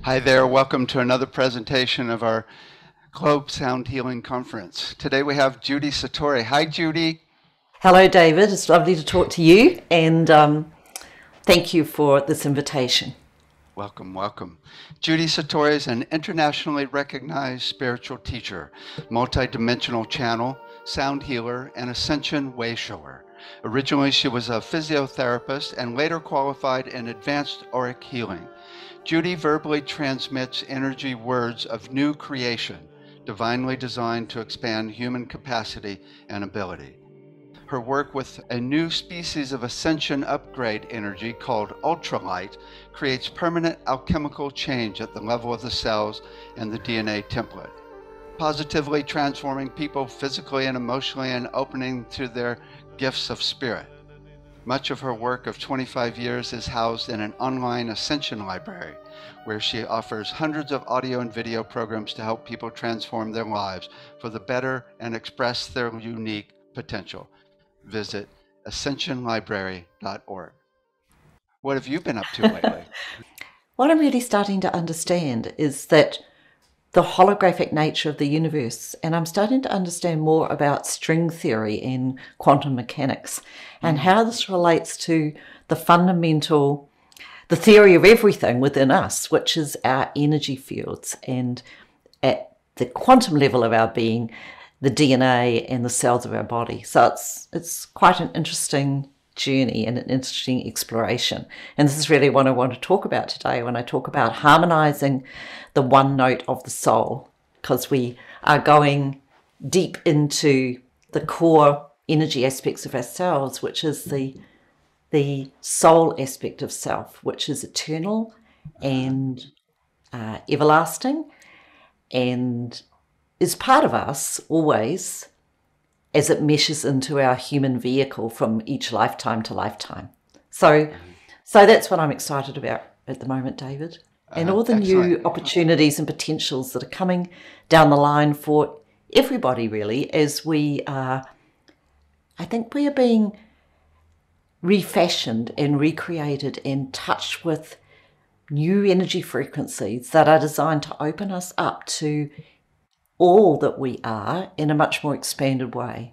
Hi there, welcome to another presentation of our Globe Sound Healing Conference. Today we have Judy Satori. Hi, Judy. Hello, David. It's lovely to talk to you, and thank you for this invitation. Welcome, welcome. Judy Satori is an internationally recognized spiritual teacher, multidimensional channel, sound healer, and ascension way shower. Originally, she was a physiotherapist and later qualified in advanced auric healing. Judy verbally transmits energy words of new creation, divinely designed to expand human capacity and ability. Her work with a new species of ascension upgrade energy called ultralight creates permanent alchemical change at the level of the cells and the DNA template, positively transforming people physically and emotionally and opening to their gifts of spirit. Much of her work of 25 years is housed in an online ascension library, where she offers hundreds of audio and video programs to help people transform their lives for the better and express their unique potential. Visit ascensionlibrary.org. What have you been up to lately? What I'm really starting to understand is that the holographic nature of the universe, and I'm starting to understand more about string theory and quantum mechanics and how this relates to the fundamental, the theory of everything within us, which is our energy fields, and at the quantum level of our being, the DNA and the cells of our body. So it's quite an interesting journey and an interesting exploration. And this is really what I want to talk about today when I talk about harmonizing the one note of the soul, because we are going deep into the core energy aspects of ourselves, which is the soul aspect of self, which is eternal and everlasting and is part of us always, as it meshes into our human vehicle from each lifetime to lifetime. So that's what I'm excited about at the moment, David. And all the new opportunities and potentials that are coming down the line for everybody, really, as we are, I think we are being refashioned and recreated and touched with new energy frequencies that are designed to open us up to all that we are in a much more expanded way.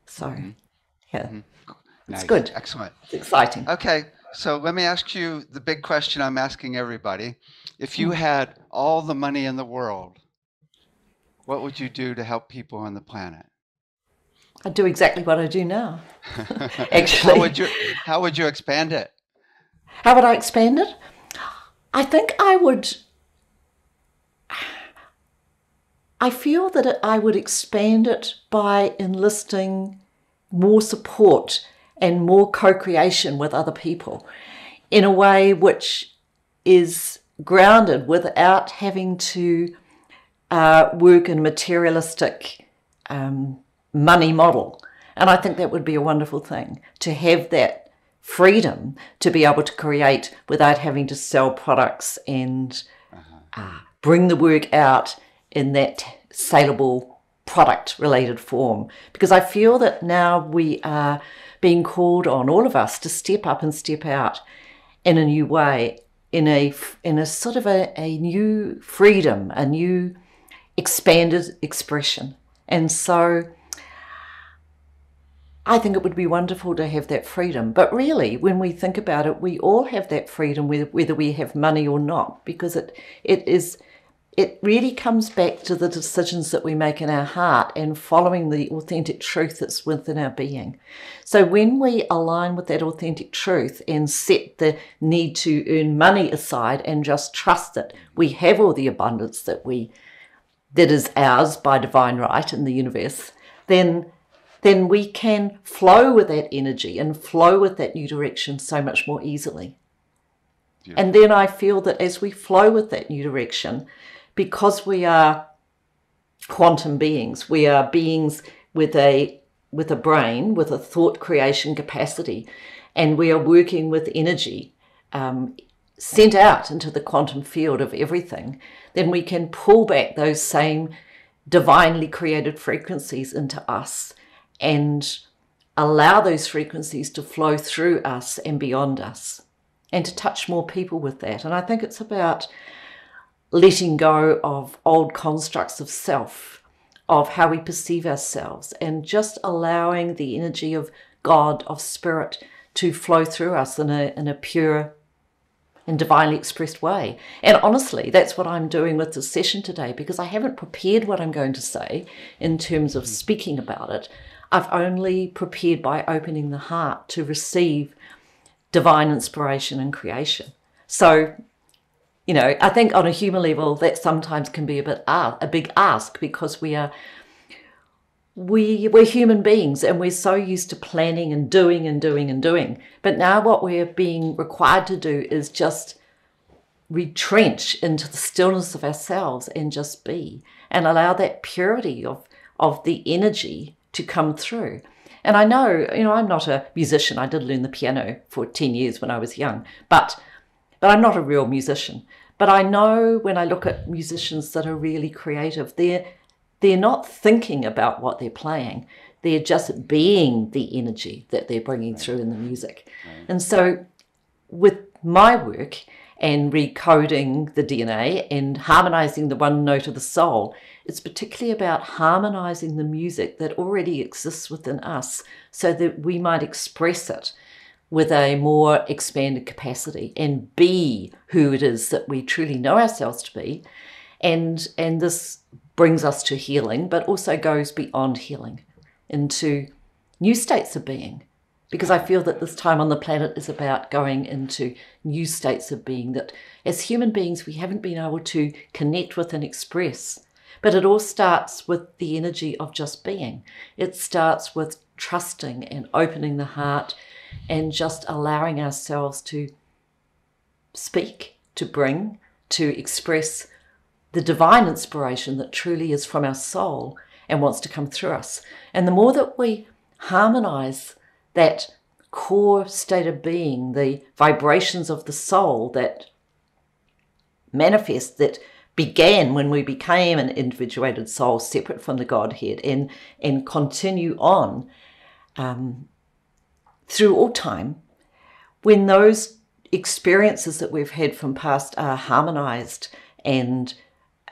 So, yeah, it's good. Excellent. It's exciting. Okay, so let me ask you the big question I'm asking everybody. If you had all the money in the world, what would you do to help people on the planet? I'd do exactly what I do now, actually. How would you expand it? How would I expand it? I think I feel that I would expand it by enlisting more support and more co-creation with other people in a way which is grounded without having to work in a materialistic money model. And I think that would be a wonderful thing, to have that freedom to be able to create without having to sell products and bring the work out in that saleable product-related form. Because I feel that now we are being called on, all of us, to step up and step out in a new way, in a sort of a new freedom, a new expanded expression. And so I think it would be wonderful to have that freedom. But really, when we think about it, we all have that freedom, whether we have money or not, because it really comes back to the decisions that we make in our heart and following the authentic truth that's within our being. So when we align with that authentic truth and set the need to earn money aside and just trust that we have all the abundance that is ours by divine right in the universe, then we can flow with that energy and flow with that new direction so much more easily. Beautiful. And then I feel that as we flow with that new direction, because we are quantum beings, we are beings with a brain, with a thought creation capacity, and we are working with energy sent out into the quantum field of everything, then we can pull back those same divinely created frequencies into us and allow those frequencies to flow through us and beyond us, and to touch more people with that. And I think it's about letting go of old constructs of self, of how we perceive ourselves, and just allowing the energy of God, of spirit, to flow through us in a pure and divinely expressed way. And honestly, that's what I'm doing with this session today, because I haven't prepared what I'm going to say in terms of speaking about it. I've only prepared by opening the heart to receive divine inspiration and creation. So, you know, I think on a human level that sometimes can be a big ask, because we're human beings and we're so used to planning and doing. But now what we're being required to do is just retrench into the stillness of ourselves and just be, and allow that purity of the energy to come through. And I know, you know, I'm not a musician. I did learn the piano for 10 years when I was young, but I'm not a real musician. But I know when I look at musicians that are really creative, they're not thinking about what they're playing. They're just being the energy that they're bringing through in the music. Right. And so with my work and recoding the DNA and harmonizing the one note of the soul, it's particularly about harmonizing the music that already exists within us so that we might express it with a more expanded capacity and be who it is that we truly know ourselves to be. And this brings us to healing, but also goes beyond healing into new states of being. Because I feel that this time on the planet is about going into new states of being that as human beings we haven't been able to connect with and express. But it all starts with the energy of just being. It starts with trusting and opening the heart and just allowing ourselves to speak, to bring, to express the divine inspiration that truly is from our soul and wants to come through us. And the more that we harmonize that core state of being, the vibrations of the soul that manifest, that began when we became an individuated soul separate from the Godhead, and continue on through all time, when those experiences that we've had from past are harmonized and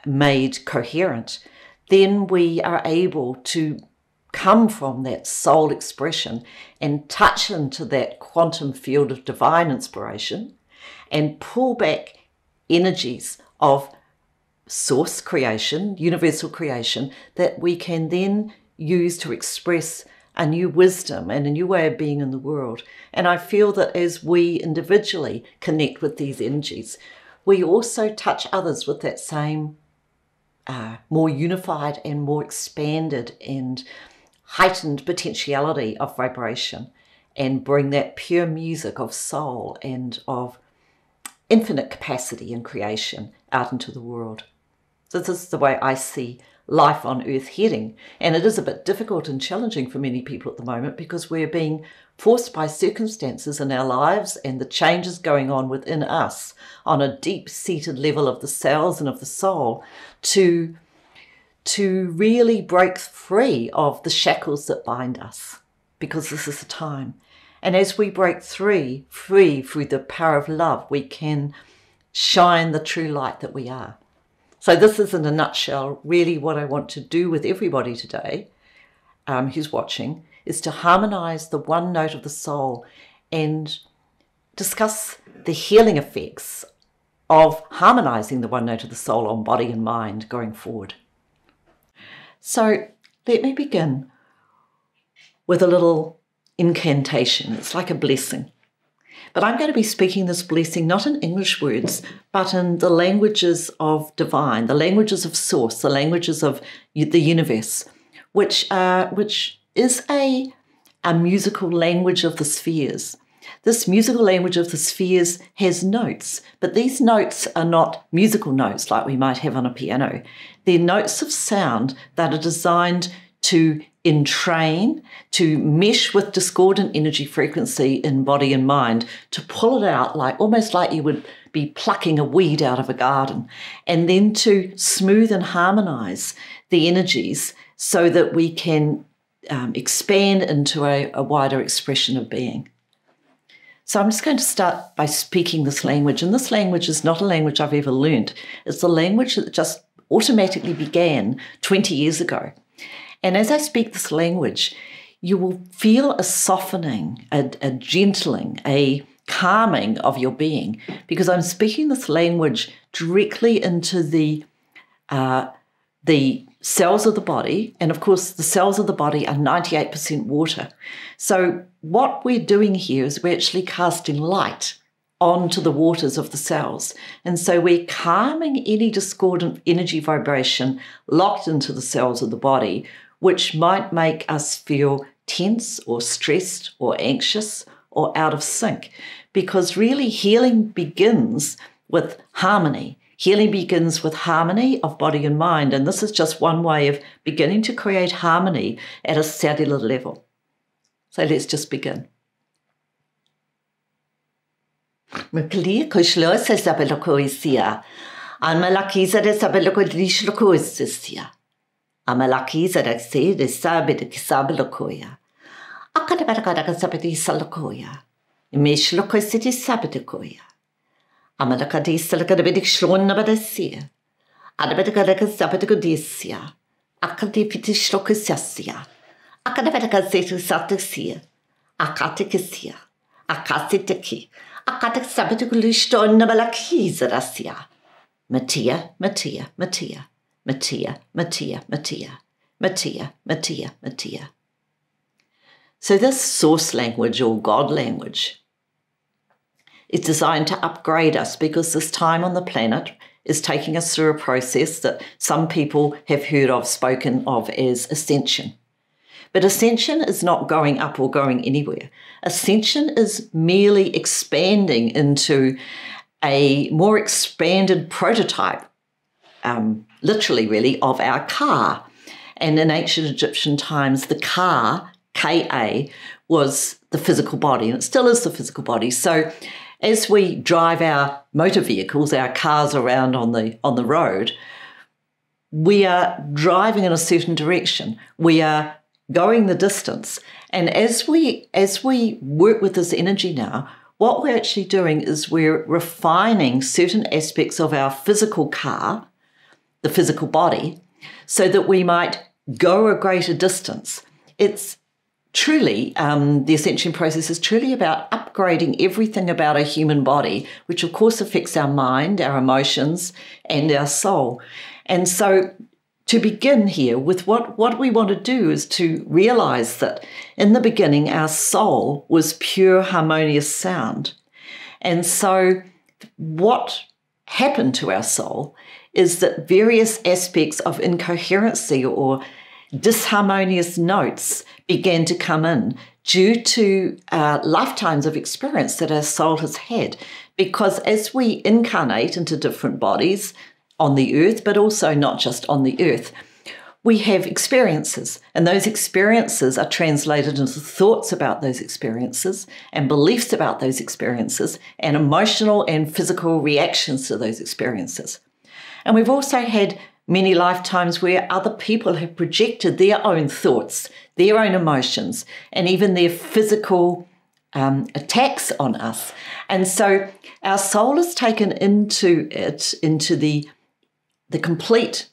made coherent, then we are able to come from that soul expression and touch into that quantum field of divine inspiration and pull back energies of source creation, universal creation, that we can then use to express a new wisdom and a new way of being in the world. And I feel that as we individually connect with these energies, we also touch others with that same more unified and more expanded and heightened potentiality of vibration, and bring that pure music of soul and of infinite capacity and creation out into the world. So this is the way I see life on earth heading. And it is a bit difficult and challenging for many people at the moment, because we're being forced by circumstances in our lives and the changes going on within us on a deep-seated level of the cells and of the soul to really break free of the shackles that bind us, because this is the time. And as we break free through the power of love, we can shine the true light that we are. So this is, in a nutshell, really what I want to do with everybody today who's watching, is to harmonize the one note of the soul and discuss the healing effects of harmonizing the one note of the soul on body and mind going forward. So let me begin with a little incantation. It's like a blessing. But I'm going to be speaking this blessing not in English words, but in the languages of divine, the languages of source, the languages of the universe, which is a musical language of the spheres. This musical language of the spheres has notes, but these notes are not musical notes like we might have on a piano. They're notes of sound that are designed to entrain, to mesh with discordant energy frequency in body and mind, to pull it out almost like you would be plucking a weed out of a garden, and then to smooth and harmonize the energies so that we can expand into a wider expression of being. So I'm just going to start by speaking this language. And this language is not a language I've ever learned. It's a language that just automatically began 20 years ago. And as I speak this language, you will feel a softening, a gentling, a calming of your being, because I'm speaking this language directly into the cells of the body. And of course, the cells of the body are 98% water. So what we're doing here is we're actually casting light onto the waters of the cells. And so we're calming any discordant energy vibration locked into the cells of the body, which might make us feel tense or stressed or anxious or out of sync. Because really healing begins with harmony. Healing begins with harmony of body and mind, and this is just one way of beginning to create harmony at a cellular level. So let's just begin. Mkli kushlo se sabeloko isia. Anmalaki se de sabeloko dishlo isia. Amalaki se de se de sabed kisabeloko. Akadabaraka sabedi salokoya. Imeshlo city sabedikoya. Amalakadi salakadabidik shlon nabadasia. Adabedaka sabedicodisia. Akadi pitishlocasia. Akadabedaka setu satisia. Akatikisia. Akasitiki. Akatak sabediculushton nabalakizarasia. Matia, Matia, Matia, Matia, Matia, Matia, Matia, Matia, Matia. So this source language or God language is designed to upgrade us, because this time on the planet is taking us through a process that some people have heard of, spoken of as ascension. But ascension is not going up or going anywhere. Ascension is merely expanding into a more expanded prototype, literally really, of our car. And in ancient Egyptian times, the car, Ka, was the physical body, and it still is the physical body. So as we drive our motor vehicles, our cars around on the road, we are driving in a certain direction. We are going the distance. And as we work with this energy now, what we're actually doing is we're refining certain aspects of our physical car, the physical body, so that we might go a greater distance. It's truly, the ascension process is truly about upgrading everything about a human body, which of course affects our mind, our emotions, and our soul. And so to begin here with what we want to do is to realize that in the beginning, our soul was pure harmonious sound. And so what happened to our soul is that various aspects of incoherency or disharmonious notes began to come in due to lifetimes of experience that our soul has had. Because as we incarnate into different bodies on the earth, but also not just on the earth, we have experiences, and those experiences are translated into thoughts about those experiences and beliefs about those experiences and emotional and physical reactions to those experiences. And we've also had many lifetimes where other people have projected their own thoughts, their own emotions, and even their physical attacks on us. And so our soul is taken into the complete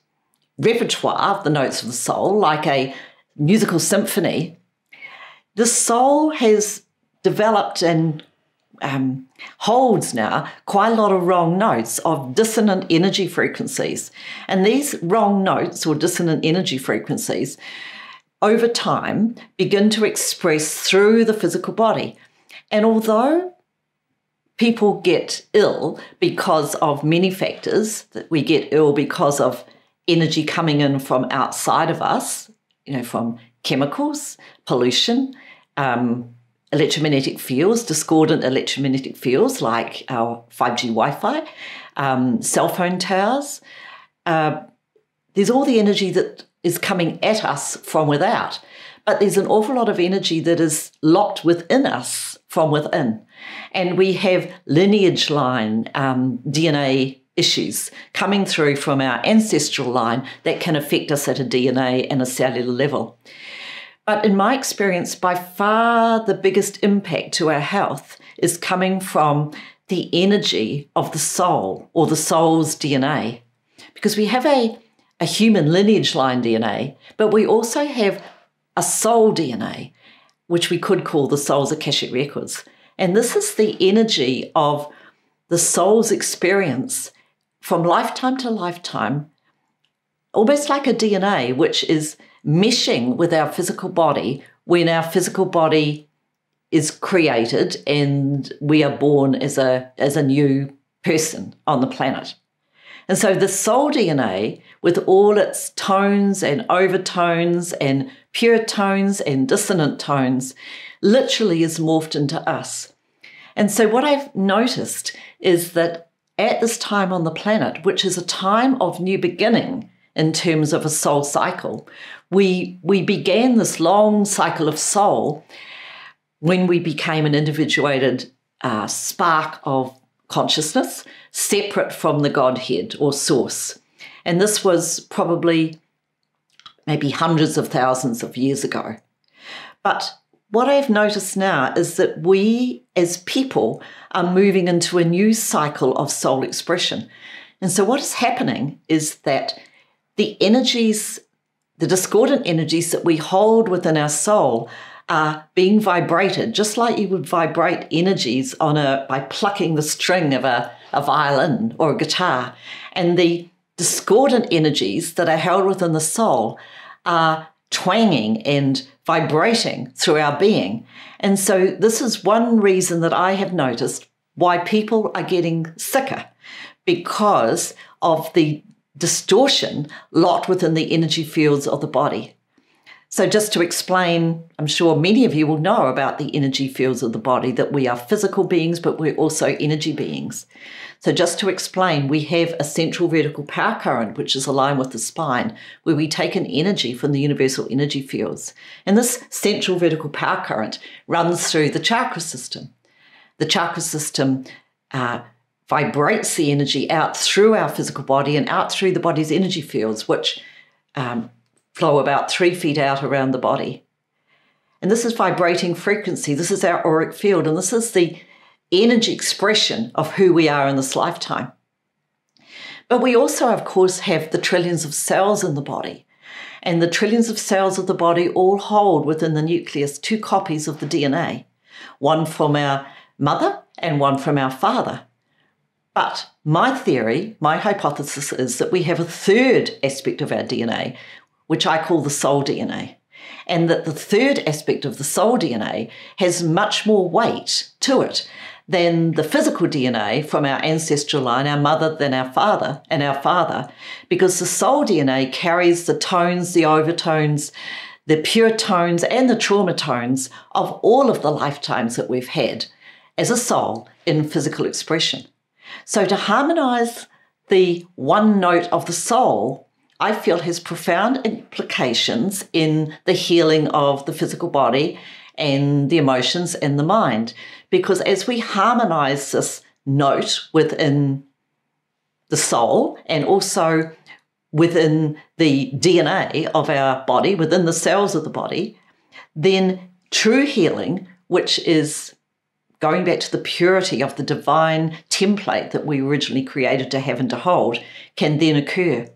repertoire of the notes of the soul, like a musical symphony. The soul has developed and holds now quite a lot of wrong notes of dissonant energy frequencies. And these wrong notes or dissonant energy frequencies over time begin to express through the physical body. And although people get ill because of many factors, that we get ill because of energy coming in from outside of us, from chemicals, pollution, electromagnetic fields, discordant electromagnetic fields like our 5G Wi-Fi, cell phone towers. There's all the energy that is coming at us from without, but there's an awful lot of energy that is locked within us from within. And we have lineage line DNA issues coming through from our ancestral line that can affect us at a DNA and a cellular level. But in my experience, by far the biggest impact to our health is coming from the energy of the soul or the soul's DNA. Because we have a human lineage line DNA, but we also have a soul DNA, which we could call the soul's Akashic records. And this is the energy of the soul's experience from lifetime to lifetime, almost like a DNA, which is meshing with our physical body when our physical body is created and we are born as a new person on the planet. And so the soul DNA, with all its tones and overtones and pure tones and dissonant tones, literally is morphed into us. And so what I've noticed is that at this time on the planet, which is a time of new beginning in terms of a soul cycle, we began this long cycle of soul when we became an individuated spark of consciousness, separate from the Godhead or source. And this was probably maybe hundreds of thousands of years ago. But what I've noticed now is that we as people are moving into a new cycle of soul expression. And so what is happening is that the energies, the discordant energies that we hold within our soul are being vibrated, just like you would vibrate energies by plucking the string of a violin or a guitar. And the discordant energies that are held within the soul are twanging and vibrating through our being. And so this is one reason that I have noticed why people are getting sicker, because of the distortion locked within the energy fields of the body. So just to explain, I'm sure many of you will know about the energy fields of the body, that we are physical beings, but we're also energy beings. So just to explain, we have a central vertical power current, which is aligned with the spine, where we take in energy from the universal energy fields. And this central vertical power current runs through the chakra system. The chakra system vibrates the energy out through our physical body and out through the body's energy fields, which flow about 3 feet out around the body. And this is vibrating frequency. This is our auric field, and this is the energy expression of who we are in this lifetime. But we also, of course, have the trillions of cells in the body. And the trillions of cells of the body all hold within the nucleus 2 copies of the DNA, one from our mother and one from our father. But my theory, my hypothesis is that we have a third aspect of our DNA, which I call the soul DNA, and that the third aspect of the soul DNA has much more weight to it than the physical DNA from our ancestral line, our mother, than our father, because the soul DNA carries the tones, the overtones, the pure tones, and the trauma tones of all of the lifetimes that we've had as a soul in physical expression. So to harmonize the one note of the soul, I feel has profound implications in the healing of the physical body and the emotions and the mind. Because as we harmonize this note within the soul and also within the DNA of our body, within the cells of the body, then true healing, which is going back to the purity of the divine template that we originally created to have and to hold, can then occur.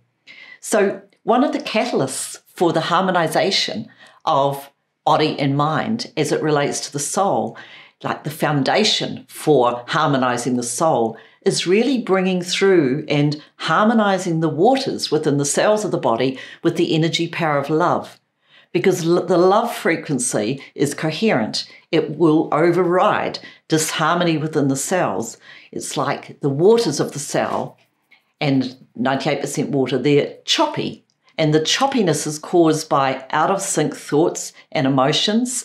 So one of the catalysts for the harmonization of body and mind as it relates to the soul, like the foundation for harmonizing the soul, is really bringing through and harmonizing the waters within the cells of the body with the energy power of love. Because the love frequency is coherent. It will override disharmony within the cells. It's like the waters of the cell, and 98% water, they're choppy. And the choppiness is caused by out-of-sync thoughts and emotions,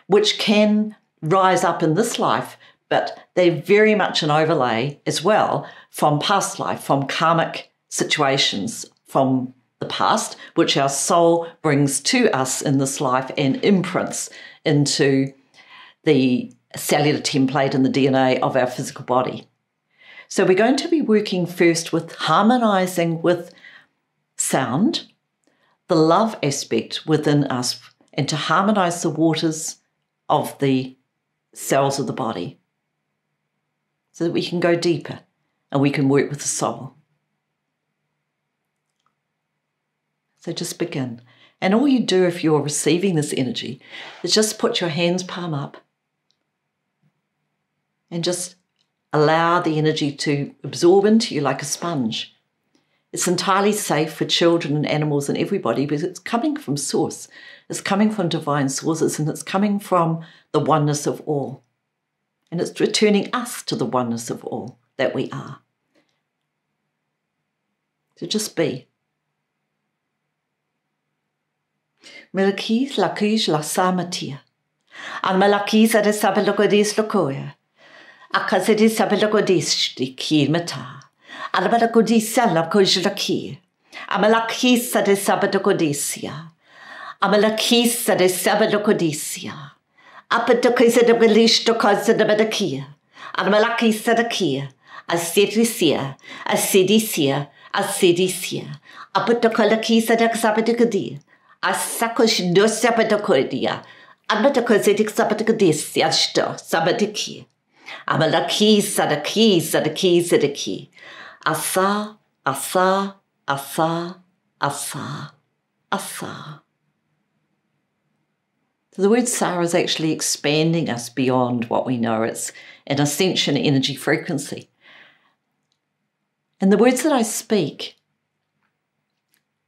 which can rise up in this life, but they're very much an overlay as well from past life, from karmic situations from the past, which our soul brings to us in this life and imprints into the cellular template and the DNA of our physical body. So we're going to be working first with harmonizing with sound, the love aspect within us, and to harmonize the waters of the cells of the body. so that we can go deeper and we can work with the soul. So just begin. And all you do if you're receiving this energy is just put your hands palm up and just allow the energy to absorb into you like a sponge. It's entirely safe for children and animals and everybody because it's coming from source. It's coming from divine sources, and it's coming from the oneness of all. And it's returning us to the oneness of all that we are. So just be. Melakis lakis la samatia. Al malakis ade sabalokodis lokoya. Akazedi sabalokodis dikir mata. Al malakodis salakoj laki. Amalakis ade sabalokodisia. Amalakis ade sabalokodisia. Apatokis ade galish tokaz ade badakia. Al malakis adakia. Asedisia. Asedisia. Asedisia. Apatokalakis ade sabalokodia. Asakosh do sabatokodia. Abatakosedik sabatikadisia sto sabadiki. Amalaki sadaki sadaki sadaki. Asa, asa, asa, asa, asa. So the word sa is actually expanding us beyond what we know. It's an ascension energy frequency. And the words that I speak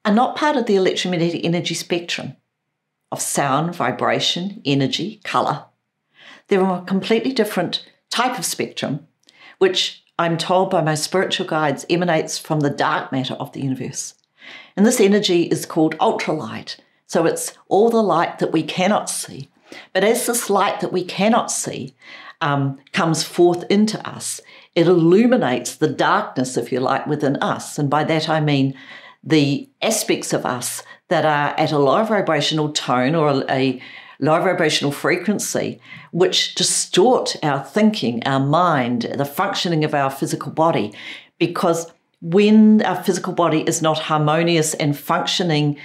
are not part of the electromagnetic energy spectrum of sound, vibration, energy, colour. They're a completely different type of spectrum, which I'm told by my spiritual guides emanates from the dark matter of the universe. And this energy is called ultralight. So it's all the light that we cannot see. But as this light that we cannot see comes forth into us, it illuminates the darkness, if you like, within us. And by that I mean the aspects of us that are at a low vibrational tone or a low vibrational frequency, which distort our thinking, our mind, the functioning of our physical body. Because when our physical body is not harmonious and functioning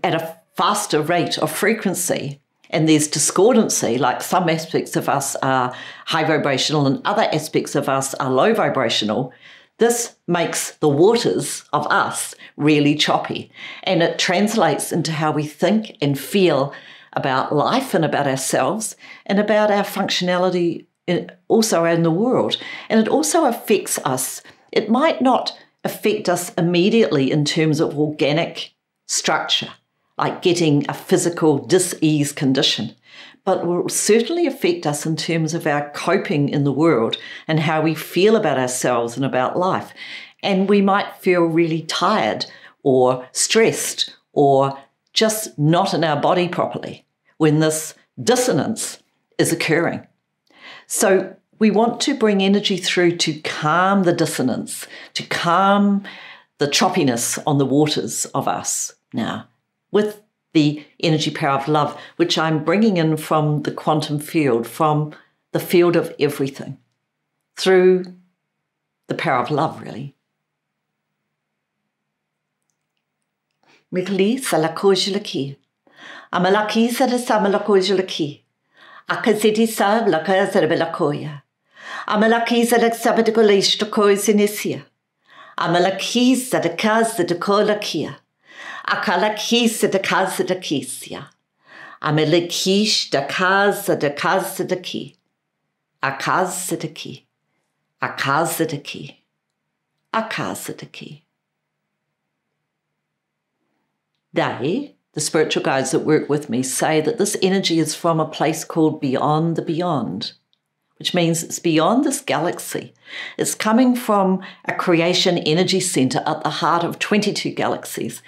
at a faster rate of frequency, and there's discordancy, like some aspects of us are high vibrational and other aspects of us are low vibrational, this makes the waters of us really choppy, and it translates into how we think and feel about life and about ourselves and about our functionality also in the world. And it also affects us. It might not affect us immediately in terms of organic structure, like getting a physical dis-ease condition, but will certainly affect us in terms of our coping in the world and how we feel about ourselves and about life. And we might feel really tired or stressed or just not in our body properly when this dissonance is occurring. So we want to bring energy through to calm the dissonance, to calm the choppiness on the waters of us now with the energy power of love, which I'm bringing in from the quantum field, from the field of everything, through the power of love, really. Mikli salakojulaki. Amalaki salasamalakoyulaki. Akaziti sab lakazarbelakoya. Amalaki salaksabatikolishtokoisinisia. Amalaki sadakazadakolakia. Akalakis dakazadakisia. Amalekish dakazadakazadaki. Akazadaki. Akazadaki. Akazadaki. They, the spiritual guides that work with me, say that this energy is from a place called beyond the beyond, which means it's beyond this galaxy. It's coming from a creation energy center at the heart of 22 galaxies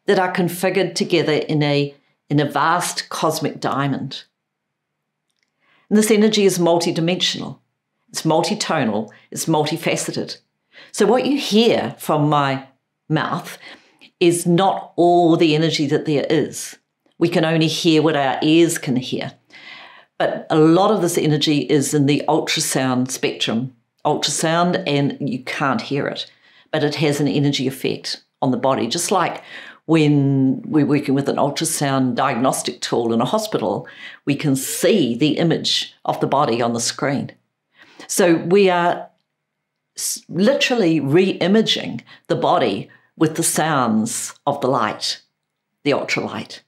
that are configured together in a vast cosmic diamond. And this energy is multidimensional, it's multitonal, it's multifaceted. So what you hear from my mouth is not all the energy that there is. We can only hear what our ears can hear. But a lot of this energy is in the ultrasound spectrum. Ultrasound, and you can't hear it, but it has an energy effect on the body. Just like when we're working with an ultrasound diagnostic tool in a hospital, we can see the image of the body on the screen. So we are literally re-imaging the body with the sounds of the light, the ultralight.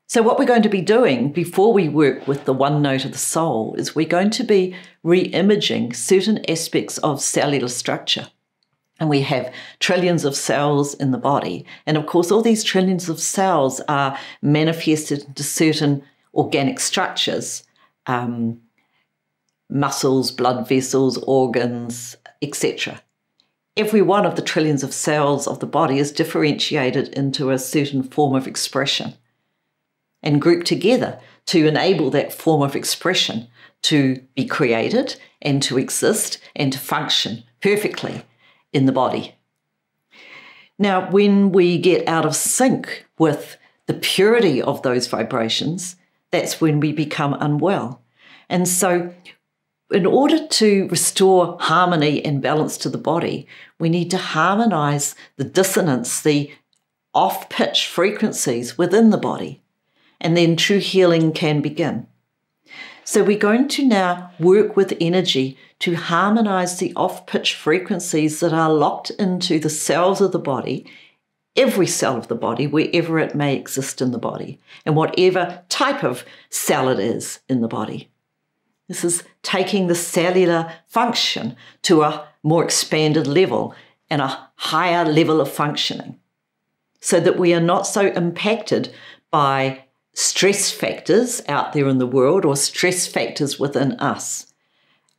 So what we're going to be doing before we work with the one note of the soul is we're going to be re-imaging certain aspects of cellular structure. And we have trillions of cells in the body. And of course, all these trillions of cells are manifested into certain organic structures, muscles, blood vessels, organs, etc. Every one of the trillions of cells of the body is differentiated into a certain form of expression and grouped together to enable that form of expression to be created and to exist and to function perfectly in the body. Now, when we get out of sync with the purity of those vibrations, that's when we become unwell. And so in order to restore harmony and balance to the body, we need to harmonize the dissonance, the off-pitch frequencies within the body, and then true healing can begin. So we're going to now work with energy to harmonize the off-pitch frequencies that are locked into the cells of the body, every cell of the body, wherever it may exist in the body, and whatever type of cell it is in the body. This is taking the cellular function to a more expanded level and a higher level of functioning so that we are not so impacted by stress factors out there in the world or stress factors within us,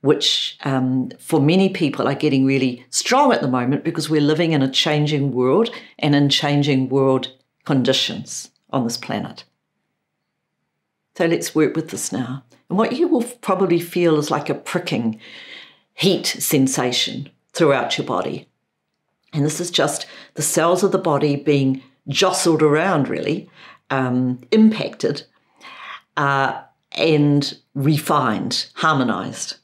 which for many people are getting really strong at the moment because we're living in a changing world and in changing world conditions on this planet. So let's work with this now. And what you will probably feel is like a pricking heat sensation throughout your body. And this is just the cells of the body being jostled around, really, impacted and refined, harmonized.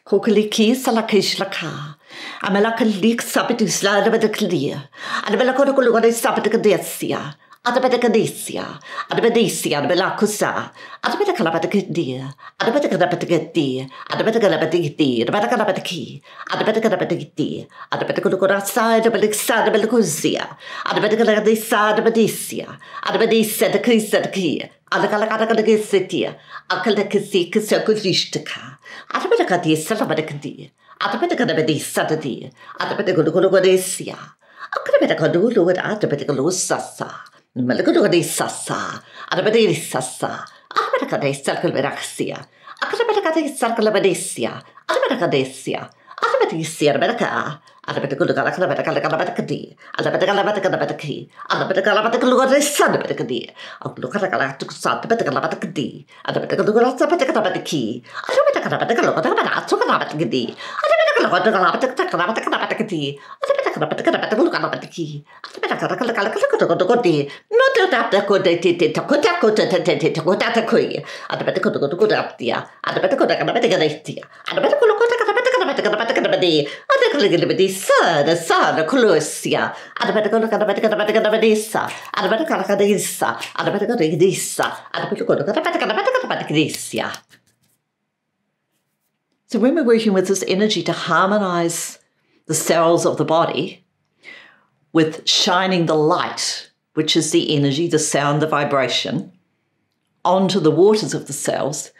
Kokaliki salakishlaka. Amelakalik sapitus la clear. And Belakoda sapitacadesia. Adabedagadesia, Adabedesia, Adabelacusa, Adabedacalabadia, Adabedacalabadagadi, Adabedacalabadigi, Adabedacalabadaki, Adabedacalabadigi, Adabedacalabadasa, Adabedicsa, Adabelacuzia, Adabedacalabadisa, Adabedisia, Adabedisa, the Crisa, the Key, Adacalacadagasitia, Acalacasica, Circusistica, Adabedacadisa, Adabedacadi, Adabedacalabadisa, Adabedacalabadesia. Akadabedakadulu with Adabedakalu Sasa, Melakududi Sasa, Adabedi Sasa, Adabedakade Circulaxia, Akadabedakade Circulabadesia, Adabedakadesia, Adabedisia, Bedaka, Adabedakudakadakadakadakadi, Adabedakadakadakadaki, Adabedakadakadakadi, Sadabedakadi, Adabedakadakadakadi, Adabedakadakadakadi, Adabedakadakadakadi, So when we're working with this energy to harmonize the cells of the body with shining the light, which is the energy, the sound, the vibration, onto the waters of the cells,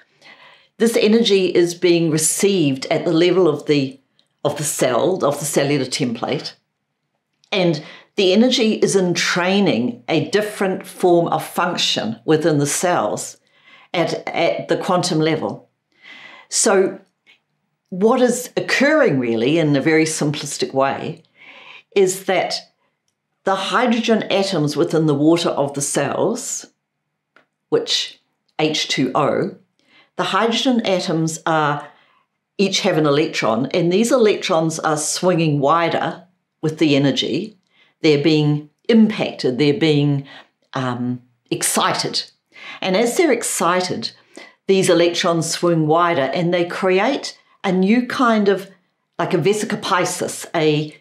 this energy is being received at the level of the cell, of the cellular template, and the energy is entraining a different form of function within the cells at the quantum level. So what is occurring really in a very simplistic way is that the hydrogen atoms within the water of the cells, which H2O, the hydrogen atoms each have an electron, and these electrons are swinging wider with the energy. They're being impacted, they're being excited. And as they're excited, these electrons swing wider and they create a new kind of, like a vesica piscis, a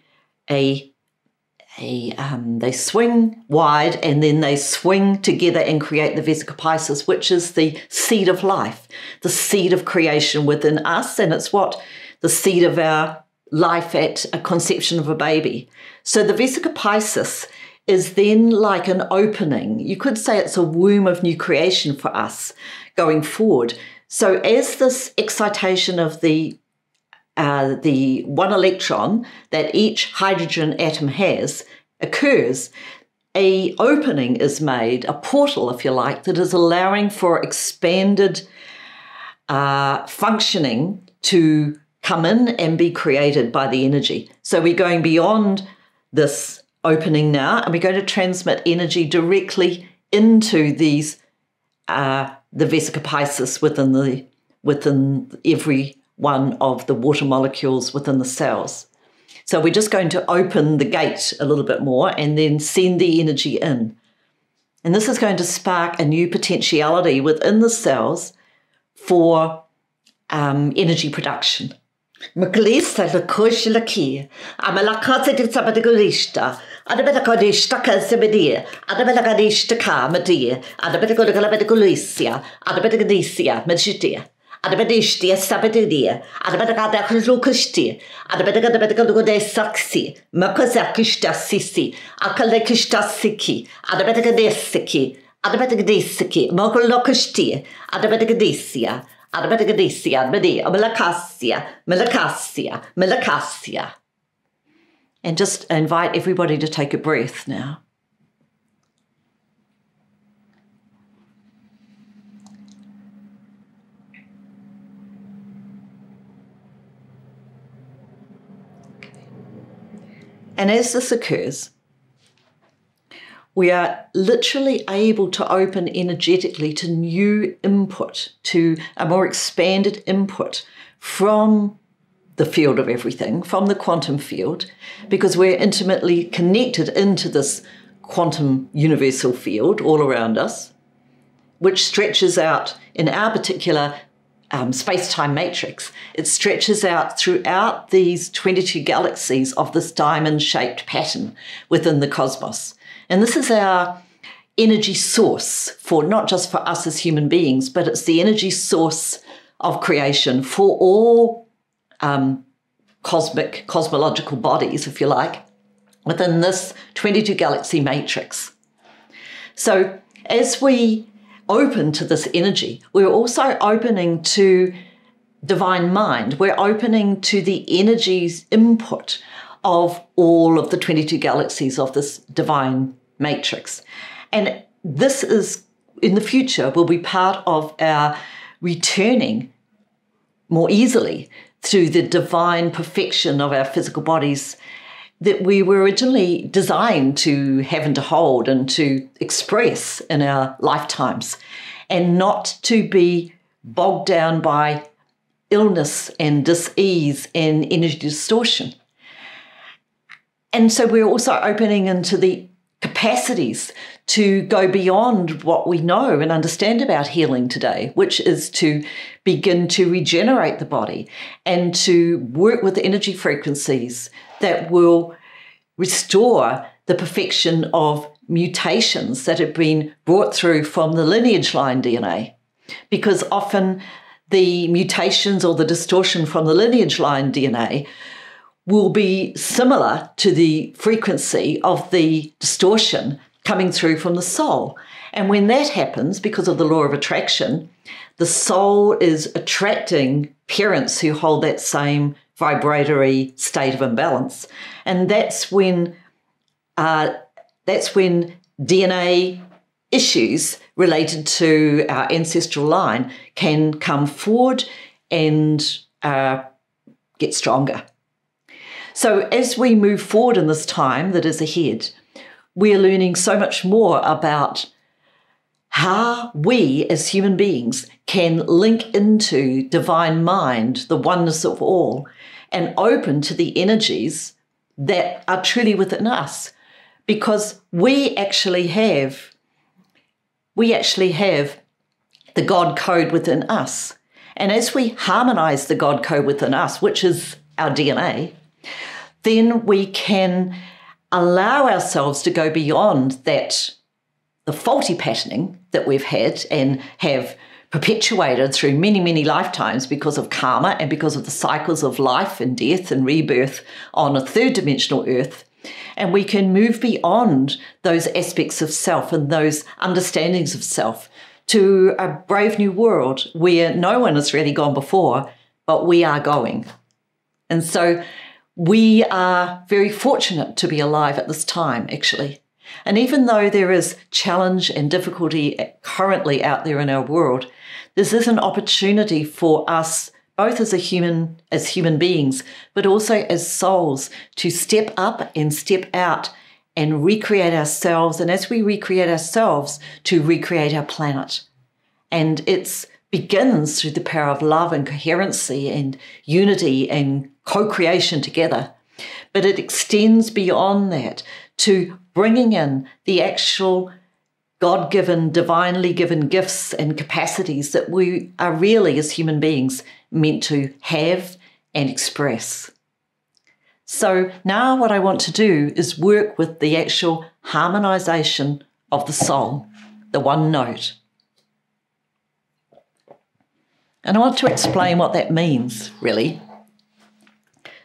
they swing wide and then they swing together and create the vesica piscis, which is the seed of life, the seed of creation within us, and it's what the seed of our life at a conception of a baby. So the vesica piscis is then like an opening. You could say it's a womb of new creation for us going forward. So as this excitation of the one electron that each hydrogen atom has occurs, a opening is made, a portal, if you like, that is allowing for expanded functioning to come in and be created by the energy. So we're going beyond this opening now, and we're going to transmit energy directly into these the vesica piscis within every one of the water molecules within the cells. So we're just going to open the gate a little bit more and then send the energy in. And this is going to spark a new potentiality within the cells for energy production. Mclista la coxa la kia. Amela casa de sabadigolista. Adabella cadista casabedia. Adabella cadista camadia. Adabella cadista. Adabella cadista. Medjitia. Adabedistia sabadia. Adabella cadaclucustia. Adabella cadaclude saxi. Macazakista sisi. Akalekista siki. Adabella cadesiki. Adabella cadisiki. Mocolocustia. Adabella cadisia. Melakasia. And just invite everybody to take a breath now. And as this occurs, we are literally able to open energetically to new input, to a more expanded input from the field of everything, from the quantum field, because we're intimately connected into this quantum universal field all around us, which stretches out in our particular space-time matrix. It stretches out throughout these 22 galaxies of this diamond-shaped pattern within the cosmos. And this is our energy source for not just for us as human beings, but it's the energy source of creation for all cosmological bodies, if you like, within this 22 galaxy matrix. So as we open to this energy, we're also opening to divine mind. We're opening to the energy's input of all of the 22 galaxies of this divine matrix. And this is, in the future, will be part of our returning more easily to the divine perfection of our physical bodies that we were originally designed to have and to hold and to express in our lifetimes, and not to be bogged down by illness and dis-ease and energy distortion. And so we're also opening into the capacities to go beyond what we know and understand about healing today, which is to begin to regenerate the body and to work with energy frequencies that will restore the perfection of mutations that have been brought through from the lineage line DNA. Because often the mutations or the distortion from the lineage line DNA will be similar to the frequency of the distortion coming through from the soul. And when that happens, because of the law of attraction, the soul is attracting parents who hold that same vibratory state of imbalance. And that's when DNA issues related to our ancestral line can come forward and get stronger. So as we move forward in this time that is ahead, we're learning so much more about how we as human beings can link into divine mind, the oneness of all, and open to the energies that are truly within us. Because we actually have the God code within us. And as we harmonize the God code within us, which is our DNA, then we can allow ourselves to go beyond that, the faulty patterning that we've had and have perpetuated through many, many lifetimes because of karma and because of the cycles of life and death and rebirth on a third dimensional earth. And we can move beyond those aspects of self and those understandings of self to a brave new world where no one has really gone before, but we are going. And so we are very fortunate to be alive at this time, actually. And even though there is challenge and difficulty currently out there in our world, this is an opportunity for us, both as human beings, but also as souls, to step up and step out and recreate ourselves. And as we recreate ourselves, to recreate our planet. And it begins through the power of love and coherency and unity and co-creation together. But it extends beyond that to bringing in the actual God-given, divinely given gifts and capacities that we are really, as human beings, meant to have and express. So now what I want to do is work with the actual harmonization of the soul, the one note. And I want to explain what that means, really.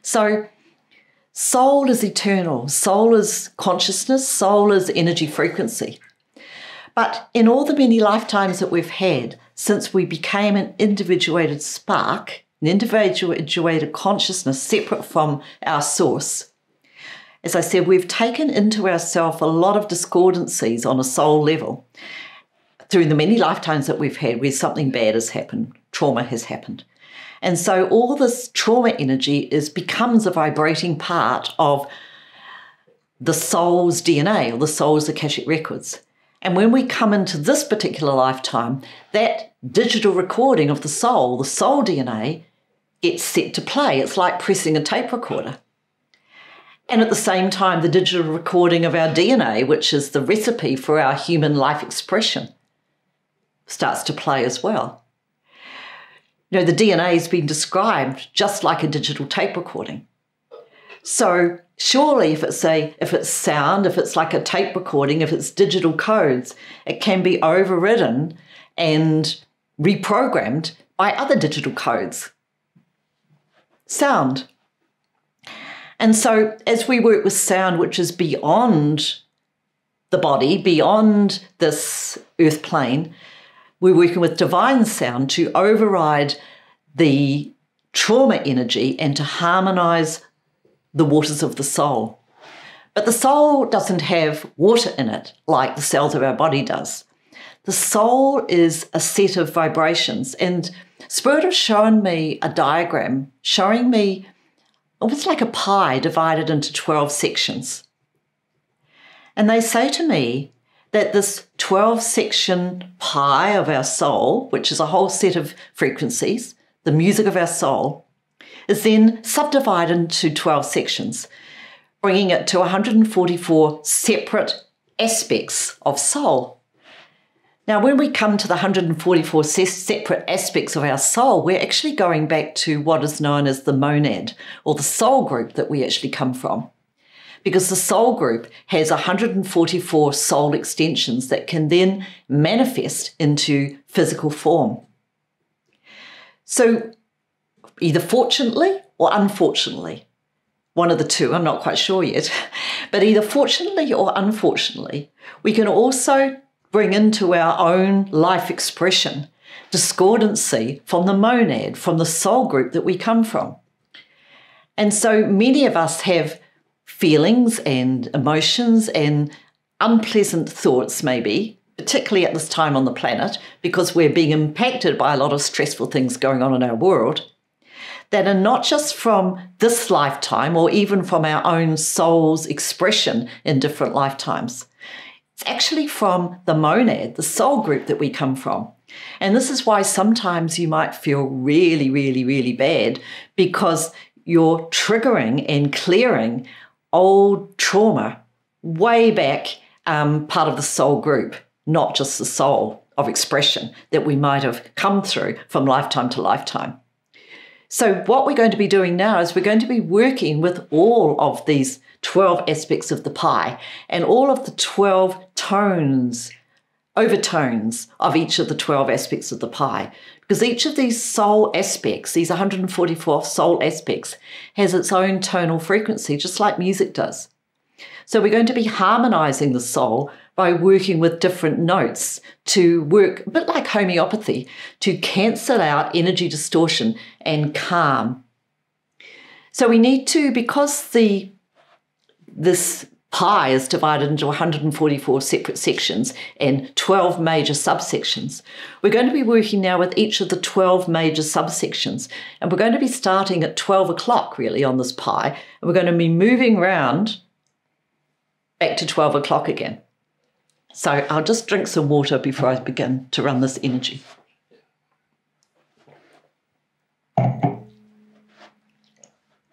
So, soul is eternal. Soul is consciousness. Soul is energy frequency. But in all the many lifetimes that we've had since we became an individuated spark, an individuated consciousness separate from our source, as I said, we've taken into ourselves a lot of discordancies on a soul level through the many lifetimes that we've had where something bad has happened, trauma has happened. And so all this trauma energy becomes a vibrating part of the soul's DNA or the soul's Akashic records. And when we come into this particular lifetime, that digital recording of the soul DNA, gets set to play. It's like pressing a tape recorder. And at the same time, the digital recording of our DNA, which is the recipe for our human life expression, starts to play as well. You know, the DNA has been described just like a digital tape recording. So surely if it's sound, if it's like a tape recording, if it's digital codes, it can be overridden and reprogrammed by other digital codes. Sound. And so as we work with sound, which is beyond the body, beyond this earth plane, we're working with divine sound to override the trauma energy and to harmonize the waters of the soul. But the soul doesn't have water in it like the cells of our body does. The soul is a set of vibrations, and Spirit has shown me a diagram showing me almost like a pie divided into 12 sections. And they say to me that this 12-section pie of our soul, which is a whole set of frequencies, the music of our soul, is then subdivided into 12 sections, bringing it to 144 separate aspects of soul. Now, when we come to the 144 separate aspects of our soul, we're actually going back to what is known as the monad, or the soul group that we actually come from. Because the soul group has 144 soul extensions that can then manifest into physical form. So either fortunately or unfortunately, one of the two, I'm not quite sure yet, but either fortunately or unfortunately, we can also bring into our own life expression discordancy from the monad, from the soul group that we come from. And so many of us have feelings and emotions and unpleasant thoughts maybe, particularly at this time on the planet, because we're being impacted by a lot of stressful things going on in our world, that are not just from this lifetime or even from our own soul's expression in different lifetimes. It's actually from the monad, the soul group that we come from. And this is why sometimes you might feel really, really, really bad, because you're triggering and clearing old trauma way back, part of the soul group, not just the soul of expression that we might have come through from lifetime to lifetime. So what we're going to be doing now is we're going to be working with all of these 12 aspects of the pie and all of the 12 tones, overtones of each of the 12 aspects of the pie. Because each of these soul aspects, these 144 soul aspects, has its own tonal frequency, just like music does. So we're going to be harmonizing the soul by working with different notes to work, a bit like homeopathy, to cancel out energy distortion and calm. So we need to, because this pie is divided into 144 separate sections and 12 major subsections, we're going to be working now with each of the 12 major subsections. And we're going to be starting at 12 o'clock, really, on this pie. And we're going to be moving around back to 12 o'clock again. So I'll just drink some water before I begin to run this energy.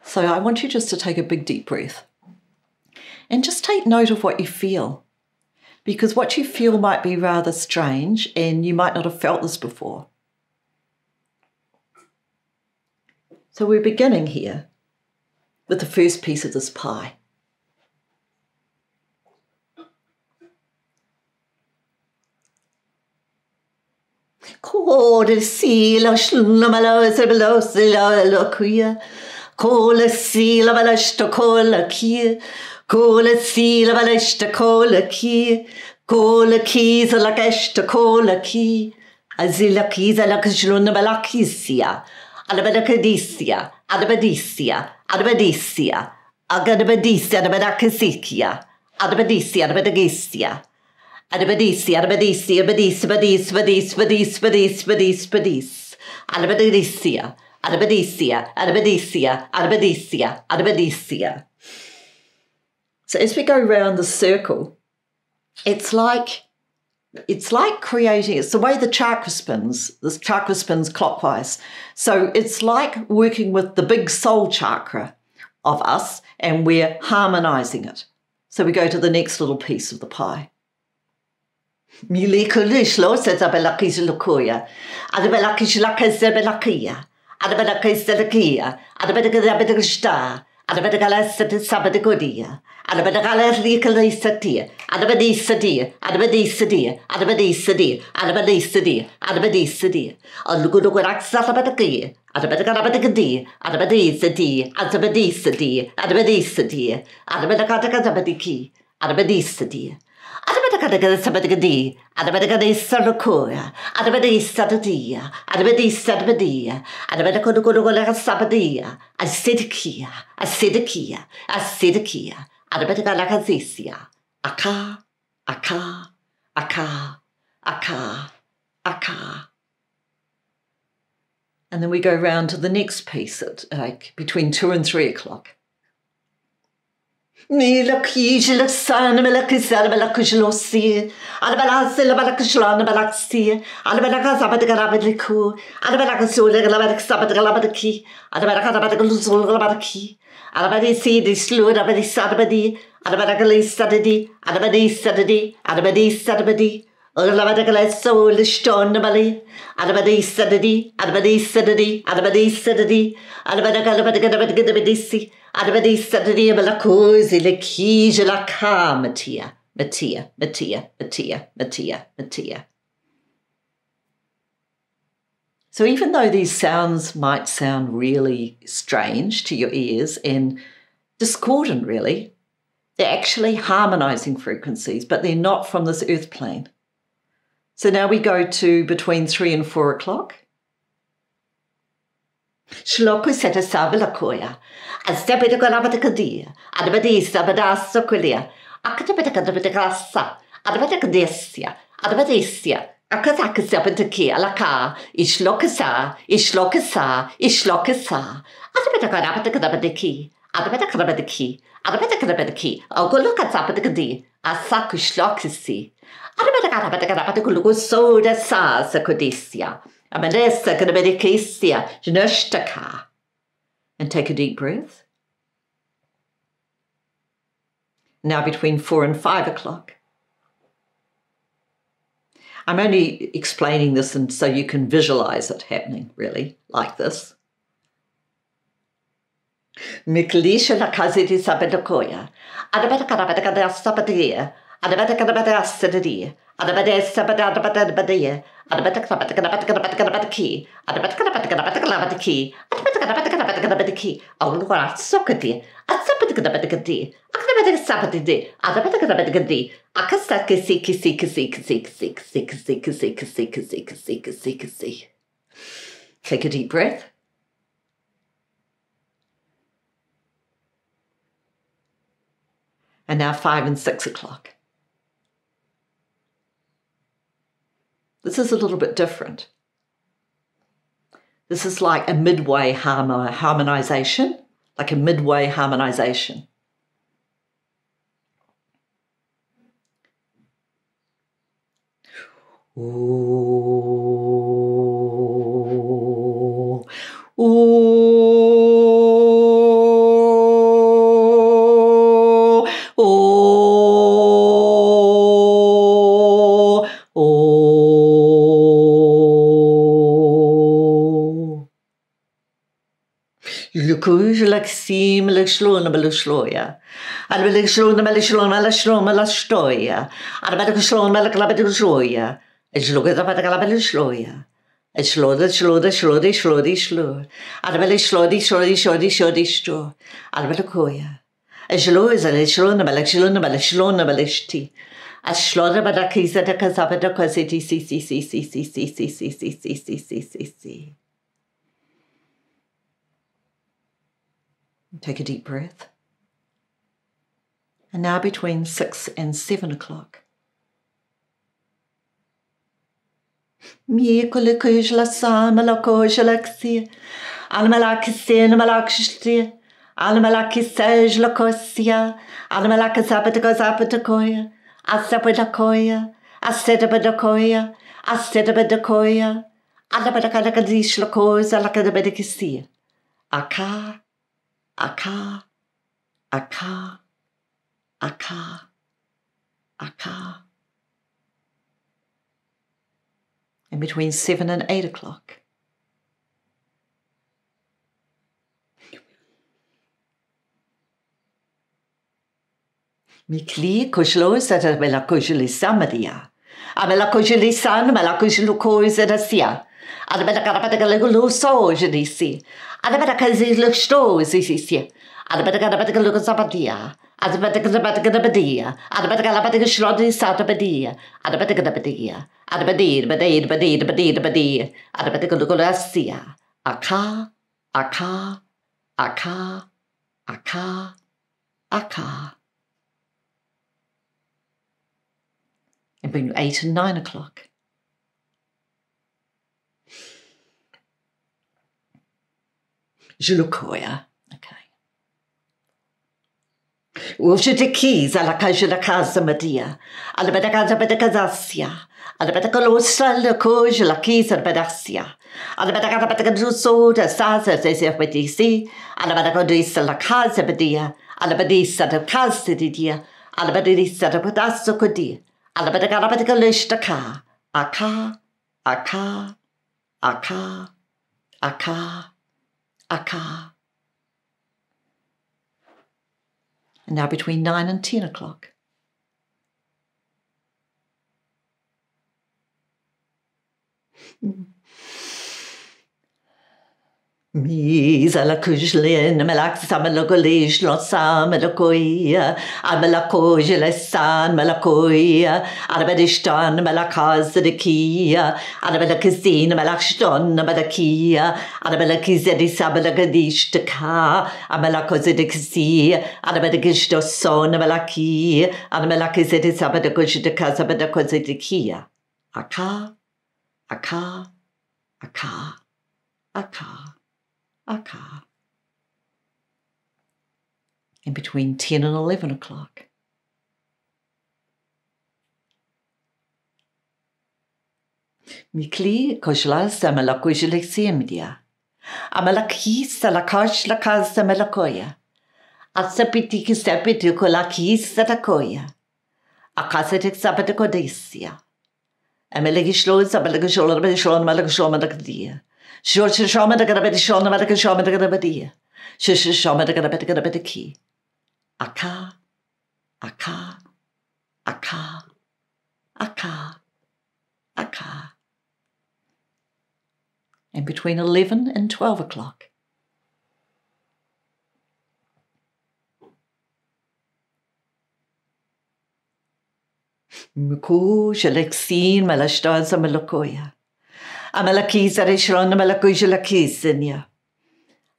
So I want you just to take a big deep breath and just take note of what you feel, because what you feel might be rather strange and you might not have felt this before. So we're beginning here with the first piece of this pie. Kåre sila slunamala sebelo sila lokuya. Kåre sila balashta kola kia. Kåre sila balashta kola kia. Kåre kiza lakashta kola ki. Azila kiza lakashunamala kisia. Alabadakadisia. Alabadisia. Alabadisia. Agadabadisia. Alabadakasikia. Alabadisia. Alabadagisia. Adabadisi, adabadisi, abadis, badis, badis, badis, badis, badis, badis. Adabadisia, adabadisia, adabadisia, adabadisia, adabadisia. So as we go around the circle, it's like creating, it's the way the chakra spins. This chakra spins clockwise. So it's like working with the big soul chakra of us, and we're harmonizing it. So we go to the next little piece of the pie. Milikulishlo says Abelakish Adabelakish Lakazabelakia, Adabelakazelakia, Adabedakazabedakashta, Adabedakalasat Sabadagodia, Adabedakalaslikalaisatia, Adabedisadia, Adabedisadia, Adabedisadia, Adabedisadia, Adabedisadia, Aluguduraksatabadakia, Adabedakabadakadi, Adabedisadi, Adabedisadi, Adabedisadi, Adabedakatakazabadiki, Adabedisadia. Adabadakadakadasabadakadi, Adabadakadisadakoya, Adabadisadadia, Adabadisadabadia, Adabadakodukodukolakasabadia, Asidikia, Asidikia, Asidikia, Adabadakalakazisia, Aka, Aka, Aka, Aka, Aka. And then we go round to the next piece at between 2 and 3 o'clock. Milakijla sana melakisala melakujlosi, Alabalazilla balakujlana balaxi, Alabalakazabadagalabiku, Alabalakazulagalabadaki, Alabalakazabadagaluzulabadaki, Alabadisi, the slud, Abadi Sadabadi, Alabadagali Sadadi, Alabadi Sadadi, Alabadi Sadabadi. Alabadagalaso, Lishton, Bali, Alabadi Sadadi, Alabadi Sadadi, Alabadi Sadadi, Alabadagalabadagadabadisi, Alabadi Sadadi, Balacozi, Lekij, Laka, Mattia, Mattia, Mattia, Mattia, Mattia, Mattia. So even though these sounds might sound really strange to your ears and discordant, really, they're actually harmonizing frequencies, but they're not from this earth plane. So now we go to between 3 and 4 o'clock. Shloku seta sabelakoya, Azabedagalabatakadia, Adabadisa Badasakulia, Akatabedakadabedagasa, Adabedagadesia, Adabadisia, Akazakazabedaki, Alaka, Ishlokasa, Ishlokasa, Ishlokasa, Adabedagalabatakadabedaki, Adabedakadabedaki, Adabedakadabedaki, Ogolokazabedagadi, Asakushlokasi. Soda sa sakudisia, Amadesa kadabedikesia, Janushtaka. And take a deep breath. Now between 4 and 5 o'clock. I'm only explaining this and so you can visualize it happening, really, like this. Miklisha la casa di Sabadokoya. Adabata Kadabata Sabadia. Adabata Kadabata Asadie. Adabata Sabadabadia. Adabata Kadabata key. Adabata Kadabata key. Adabata Kadabata key. Oh, what Socrates. A Sabatakadabati. Akabata Sabati. Adabata Kadabati. Akasaki seek. Take a deep breath. And now 5 and 6 o'clock. This is a little bit different. This is like a midway harmonization, like a midway harmonization. Ooh, ooh. Lukuj laksim lakslona belusloya. Albelixlona malastoya. Albelixlona malaklabetusloya. It's look at the Patacalabelusloya. It's slow. Albelixlodi. Albelakoya. It's low as a lishona balishti. As slaughter badakisa de casabata cositi c. Take a deep breath. And now between 6 and 7 o'clock. Miekulikus la samalakos alexia. Almalakisina malakshtia. Almalakisaj lakosia. Almalakasapatakoya. Asapatakoya. Asetapatakoya. Alabadakadakadish lakos alakadabadikisia. Aka. And between 7 and 8 o'clock. Mikli kushlo sata bela kushli samadia. Amela kushli san mela kushlu koizadasia. Adabata karapatakalu so jadisi. Adabata kazil sto zisi. Adabata karapatakalu sabadia. Adabata kadabadia. Adabata kalabatika shlodi satabadia. Adabata kadabadia. Adabadid. Adabata kalukulasia. Aka. And between 8 and 9 o'clock. Julukoya. Okay. Ushite keys ala kajula casa madia. Alabedakaza bedakazasia. Alabedakalosa la koja la keys at bedasia. Alabedakabedakazuso da sasa de bedisi. Alabedakadisa la casa bedia. Alabedisa de casa didia. Alabedisa de pedasso codia. Alabedakabedakalish ka. Aka. And now between 9 and 10 o'clock. Misa la kujlin, melak samalokolish, losam, melakoya, amelakoj, lesan, melakoya, alabedishtan, melakaz, the kia, alabedakazin, melakshton, melakia, alabedakizedi sabalagadish, the ka, amelakozidiksi, alabedakishto son, melaki, amelakizedi sabadakush, the kazabadakozidikia. Aka. In between 10 and 11 o'clock. Mikli koshla samalakushlik siemdia. Amalaki salakash lakas samalakoya. Asapiti kisapiti kolaki satakoya. Akasetik sapatakodesia. Amelagishlo sabalagashol malagashol malagadia. Short Shama the Garabetti Shona Malaka Shama the Garabadia. Shishishomadagadabadagadabadaki. Aka, aka, aka, aka, aka. And between 11 and 12 o'clock. Muku shalexin malashtaza malakoya. Amalakiza rishron malakujalakizinya.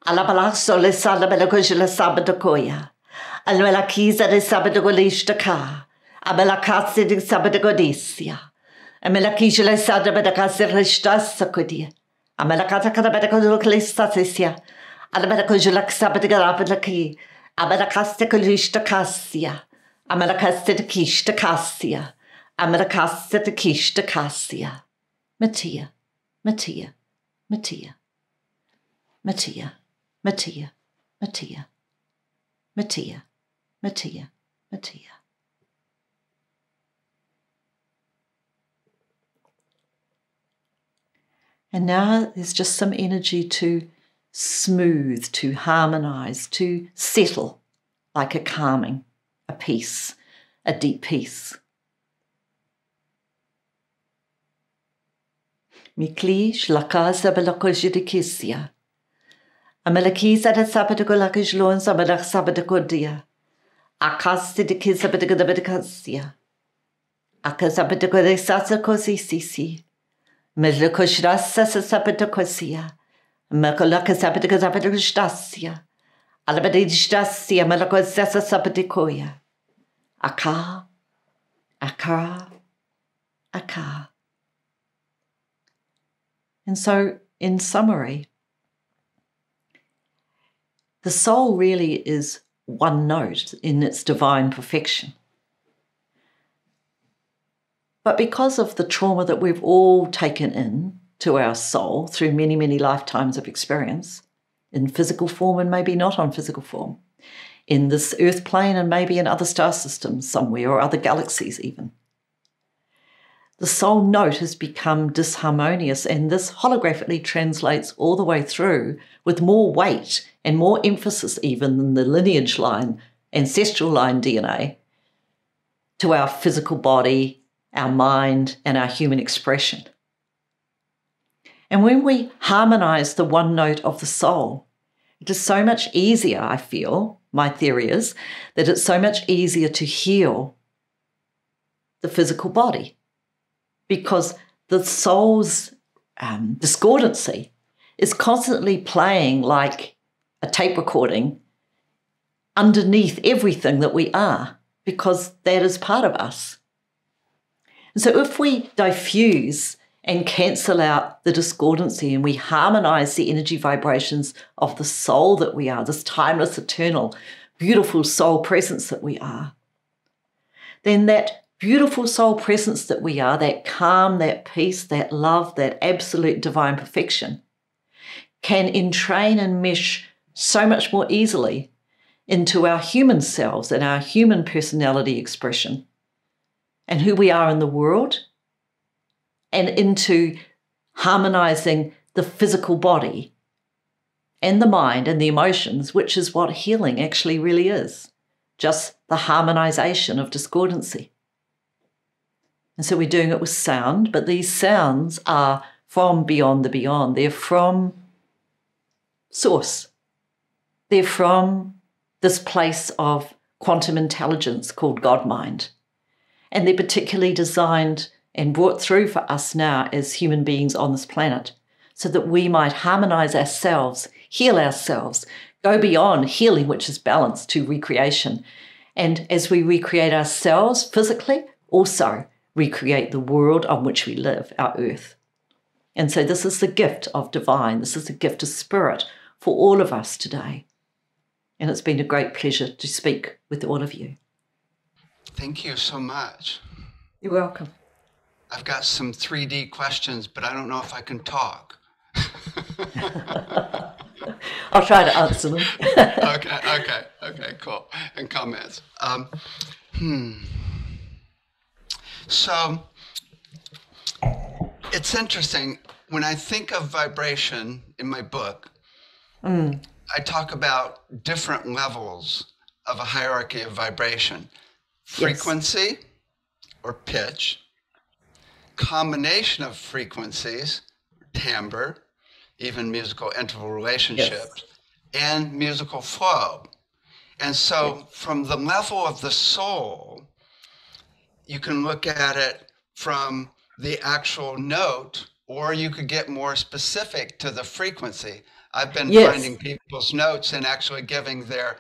Alabalak sole salabelakujala sabadakoya. Almalakiza de sabadagolistaka. Abalakasi de sabadagodisia. Amalakijala sadabadakasi rishtasakodia. Amalakata kadabadakodukalistasia. Alabadakojalak sabadagarabadaki. Abadakastakalushtakasya. Amalakastakasia. Amalakastakasia. Mattia, Mattia, Mattia, Mattia, Mattia, Mattia, Mattia, Mattia, Mattia. And now there's just some energy to smooth, to harmonize, to settle, like a calming, a peace, a deep peace. Mikli shlakaza balakojidikisia. Amalakiza da sabatakolakajlon sabadak sabatakodia. Akastidikisa batagadabadikasia. Akazabatakodesasa kosisisi. Melakoshrasa sabatakosia. Makolaka sabatakazabatakostasia. Alabadistasia malakosasa sabatikoya. Aka, aka, aka. And so, in summary, the soul really is one note in its divine perfection. But because of the trauma that we've all taken in to our soul through many, many lifetimes of experience, in physical form and maybe not on physical form, in this earth plane and maybe in other star systems somewhere or other galaxies even, the soul note has become disharmonious, and this holographically translates all the way through with more weight and more emphasis even than the lineage line, ancestral line DNA, to our physical body, our mind, and our human expression. And when we harmonize the one note of the soul, it is so much easier, I feel, my theory is, that it's so much easier to heal the physical body. Because the soul's discordancy is constantly playing like a tape recording underneath everything that we are, because that is part of us. And so if we diffuse and cancel out the discordancy and we harmonize the energy vibrations of the soul that we are, this timeless, eternal, beautiful soul presence that we are, then that beautiful soul presence that we are, that calm, that peace, that love, that absolute divine perfection, can entrain and mesh so much more easily into our human selves and our human personality expression and who we are in the world, and into harmonizing the physical body and the mind and the emotions, which is what healing actually really is, just the harmonization of discordancy. And so we're doing it with sound, but these sounds are from beyond the beyond. They're from source. They're from this place of quantum intelligence called God mind. And they're particularly designed and brought through for us now as human beings on this planet so that we might harmonize ourselves, heal ourselves, go beyond healing, which is balance, to recreation. And as we recreate ourselves physically, also recreate the world on which we live, our earth. And so this is the gift of divine. This is the gift of spirit for all of us today. And it's been a great pleasure to speak with all of you. Thank you so much. You're welcome. I've got some 3D questions, but I don't know if I can talk. I'll try to answer them. Okay, cool. And comments. So it's interesting. When I think of vibration in my book, I talk about different levels of a hierarchy of vibration. Frequency or pitch, combination of frequencies, timbre, even musical interval relationships, and musical flow. And so from the level of the soul, you can look at it from the actual note, or you could get more specific to the frequency. I've been finding people's notes and actually giving their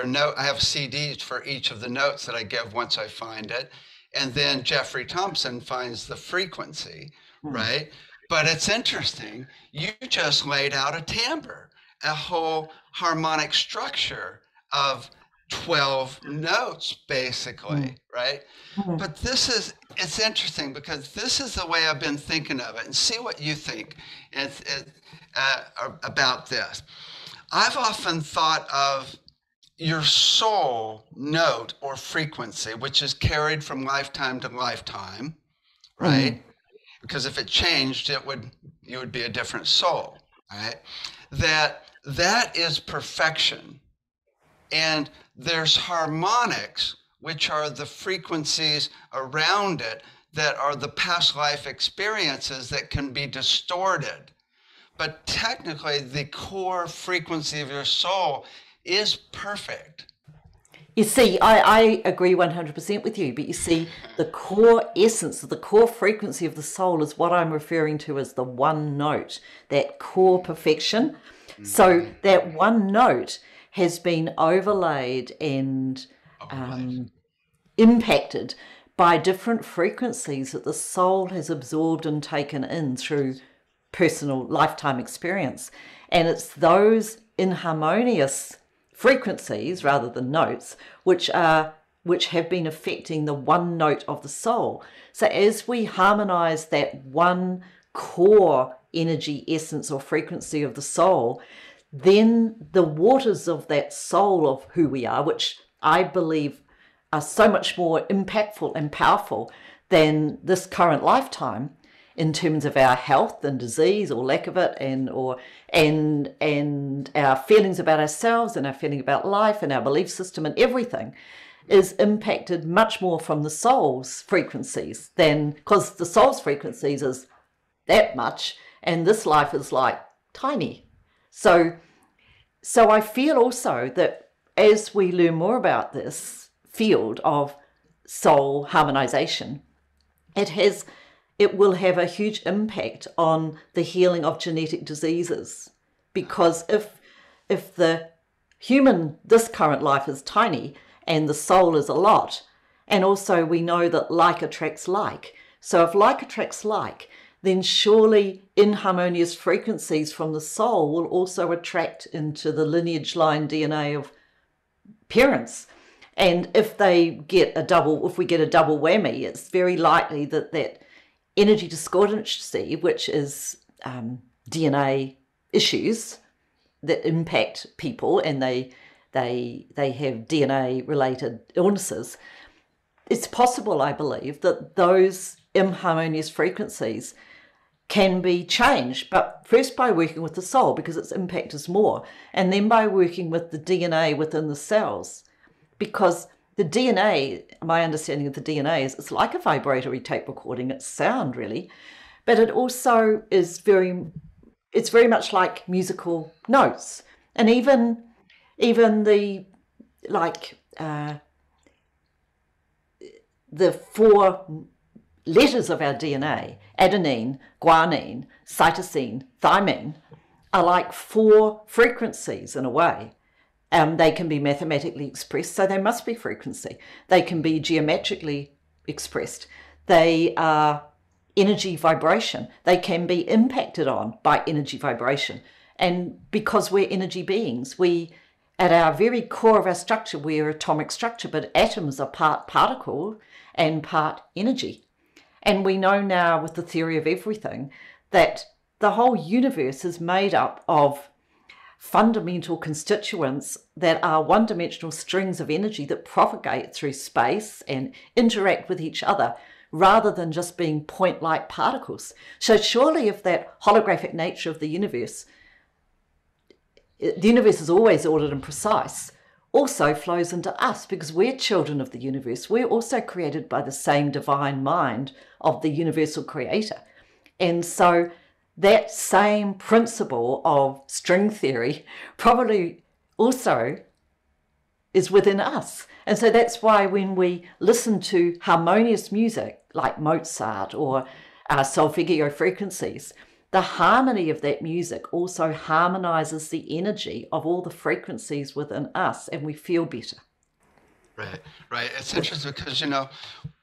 note. I have CDs for each of the notes that I give once I find it. And then Jeffrey Thompson finds the frequency, right? But it's interesting. You just laid out a timbre, a whole harmonic structure of 12 notes, basically, right? But it's interesting because this is the way I've been thinking of it, and see what you think about this. I've often thought of your soul note or frequency, which is carried from lifetime to lifetime, right? Because if it changed, you would be a different soul, right? That is perfection. And there's harmonics, which are the frequencies around it that are the past life experiences that can be distorted. But technically, the core frequency of your soul is perfect. You see, I agree 100% with you, but you see, the core essence, the core frequency of the soul is what I'm referring to as the one note, that core perfection. So that one note has been overlaid and impacted by different frequencies that the soul has absorbed and taken in through personal lifetime experience. And it's those inharmonious frequencies rather than notes which have been affecting the one note of the soul. So as we harmonize that one core energy, essence or frequency of the soul, then the waters of that soul of who we are, which I believe are so much more impactful and powerful than this current lifetime in terms of our health and disease or lack of it, and our feelings about ourselves and our feeling about life and our belief system and everything is impacted much more from the soul's frequencies than, because the soul's frequencies is that much and this life is like tiny. So I feel also that as we learn more about this field of soul harmonization, it will have a huge impact on the healing of genetic diseases. Because if the this current life is tiny and the soul is a lot, and also we know that like attracts like. So if like attracts like, then surely inharmonious frequencies from the soul will also attract into the lineage line DNA of parents. And if we get a double whammy, it's very likely that energy discordancy, which is DNA issues that impact people, and they have DNA related illnesses, it's possible, I believe, that those inharmonious frequencies can be changed, but first by working with the soul, because its impact is more, and then by working with the DNA within the cells, because the DNA, my understanding of the DNA is it's like a vibratory tape recording, it's sound really, but it also is it's very much like musical notes. And even the four letters of our DNA, adenine, guanine, cytosine, thymine, are like four frequencies in a way. They can be mathematically expressed, so they must be frequency. They can be geometrically expressed. They are energy vibration. They can be impacted on by energy vibration. And because we're energy beings, at our very core of our structure, we're atomic structure, but atoms are part particle and part energy. And we know now with the theory of everything that the whole universe is made up of fundamental constituents that are one-dimensional strings of energy that propagate through space and interact with each other rather than just being point-like particles. So surely if that holographic nature of the universe the universe is always ordered and precise, also flows into us because we're children of the universe. We're also created by the same divine mind of the universal creator. And so that same principle of string theory probably also is within us. And so that's why when we listen to harmonious music like Mozart or solfeggio frequencies, the harmony of that music also harmonizes the energy of all the frequencies within us, and we feel better. Right, right. It's interesting because,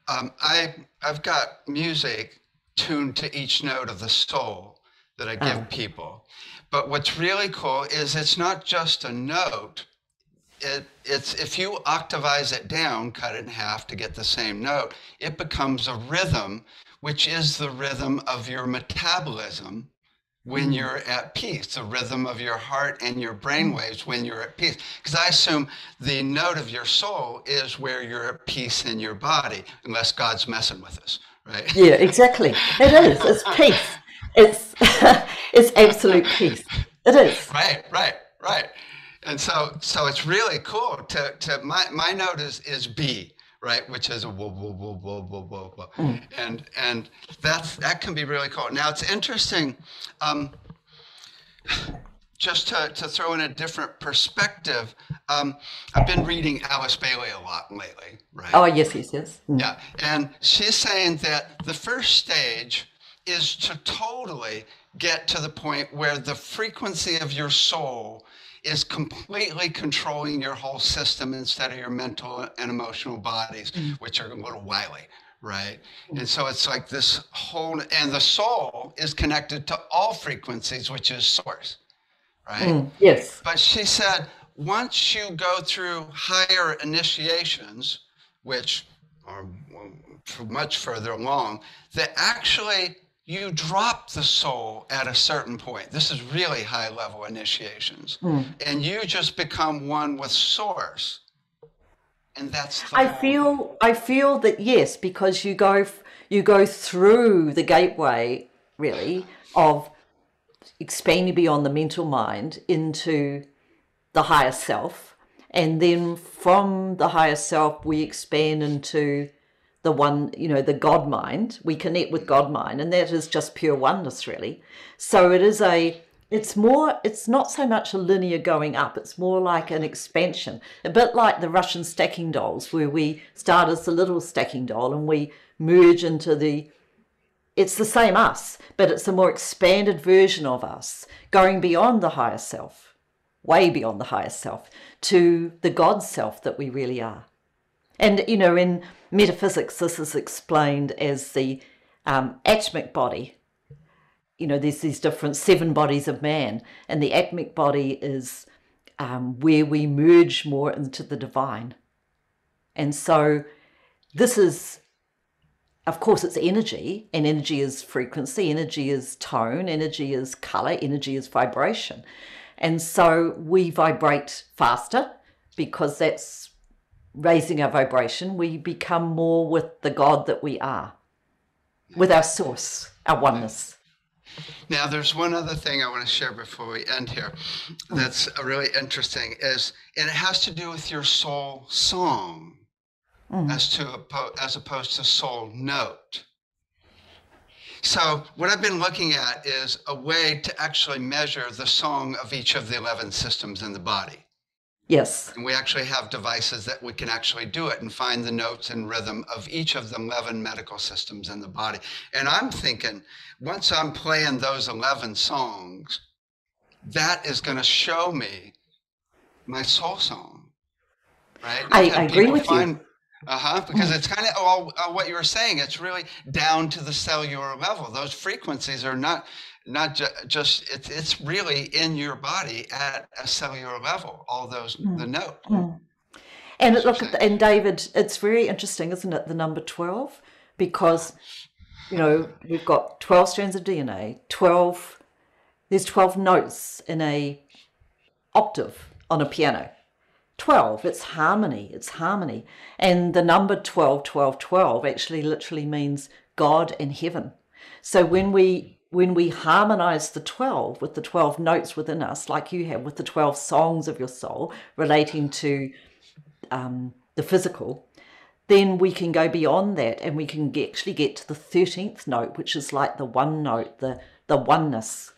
I've got music tuned to each note of the soul that I give people. But what's really cool is it's not just a note. It's if you octavize it down, cut it in half to get the same note, it becomes a rhythm, which is the rhythm of your metabolism when you're at peace, the rhythm of your heart and your brain waves when you're at peace. Because I assume the note of your soul is where you're at peace in your body, unless God's messing with us, right? Yeah, exactly. It is. It's peace. It's it's absolute peace. It is. Right. And so it's really cool to my note is B, right, which is a whoa, whoa, whoa, whoa, whoa, whoa, whoa. And that can be really cool. Now it's interesting, just to throw in a different perspective. I've been reading Alice Bailey a lot lately, right? Oh, yes. Yeah, and she's saying that the first stage is to totally get to the point where the frequency of your soul is completely controlling your whole system instead of your mental and emotional bodies, which are a little wily, right? And so it's like this whole, and the soul is connected to all frequencies, which is source, right? Yes. But she said, once you go through higher initiations, which are much further along, that actually you drop the soul at a certain point. This is really high level initiations. And you just become one with source. And that's the I feel that, yes, because you go through the gateway really of expanding beyond the mental mind into the higher self, and then from the higher self we expand into the one, the God mind. We connect with God mind, and that is just pure oneness, really. So it's not so much a linear going up, it's more like an expansion, a bit like the Russian stacking dolls, where we start as the little stacking doll and we merge into it's the same us, but it's a more expanded version of us, going beyond the higher self, way beyond the higher self, to the God self that we really are. And, in metaphysics, this is explained as the atomic body. There's these different 7 bodies of man, and the atomic body is where we merge more into the divine. And so this is, of course, it's energy, and energy is frequency, energy is tone, energy is color, energy is vibration. And so we vibrate faster because that's raising our vibration. We become more with the God that we are, with our source, our oneness. Now, there's one other thing I want to share before we end here that's really interesting, and it has to do with your soul song as opposed to soul note. So what I've been looking at is a way to actually measure the song of each of the 11 systems in the body. Yes. And we actually have devices that we can actually do it and find the notes and rhythm of each of the 11 medical systems in the body. And I'm thinking, once I'm playing those 11 songs, that is going to show me my soul song, right? I agree with you. Because it's kind of all what you were saying. It's really down to the cellular level. Those frequencies are not just it's really in your body at a cellular level, all those the note. And and David, it's very interesting, isn't it, the number 12, because we've got 12 strands of DNA, there's 12 notes in a octave on a piano. 12, it's harmony. And the number 12 actually literally means God and heaven. So when we when we harmonize the 12 with the 12 notes within us, like you have with the 12 songs of your soul relating to the physical, then we can go beyond that and we can actually get to the 13th note, which is like the one note, the oneness.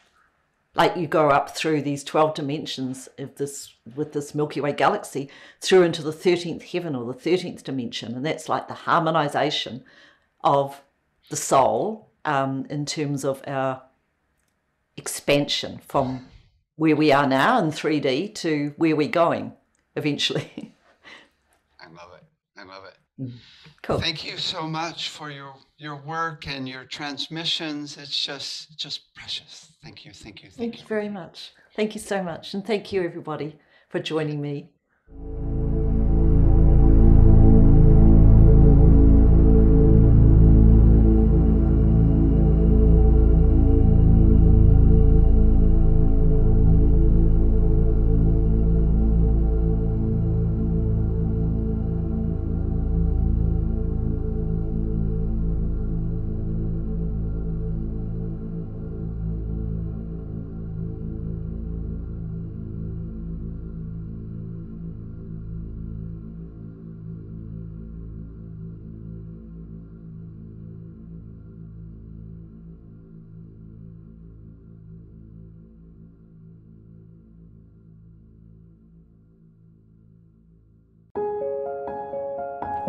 Like you go up through these 12 dimensions of this, with this Milky Way galaxy, through into the 13th heaven or the 13th dimension. And that's like the harmonization of the soul in terms of our expansion from where we are now in 3D to where we're going eventually. I love it. I love it. Cool. Thank you so much for your work and your transmissions. It's just precious. Thank you. Thank you. Thank you very much. Thank you so much. And thank you, everybody, for joining me.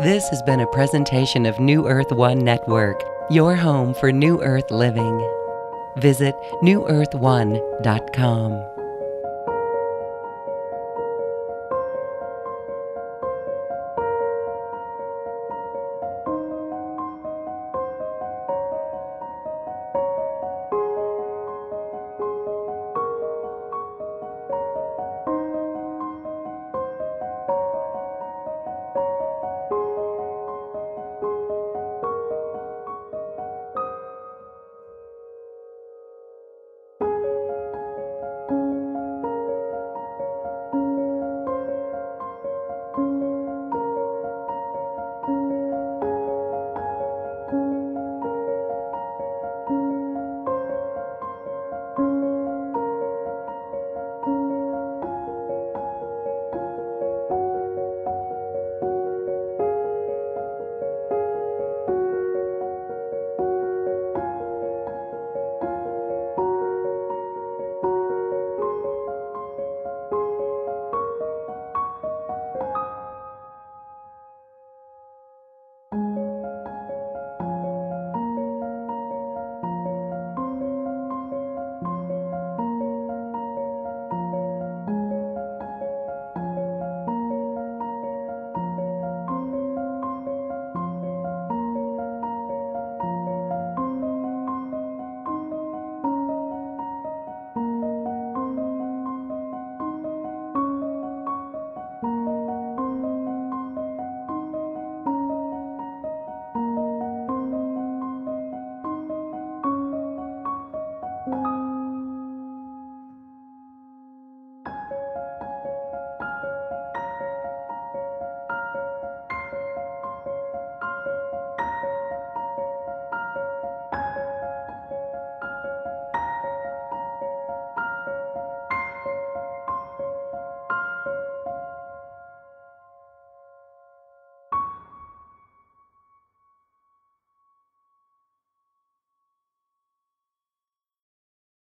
This has been a presentation of New Earth One Network, your home for New Earth living. Visit newearth1.com.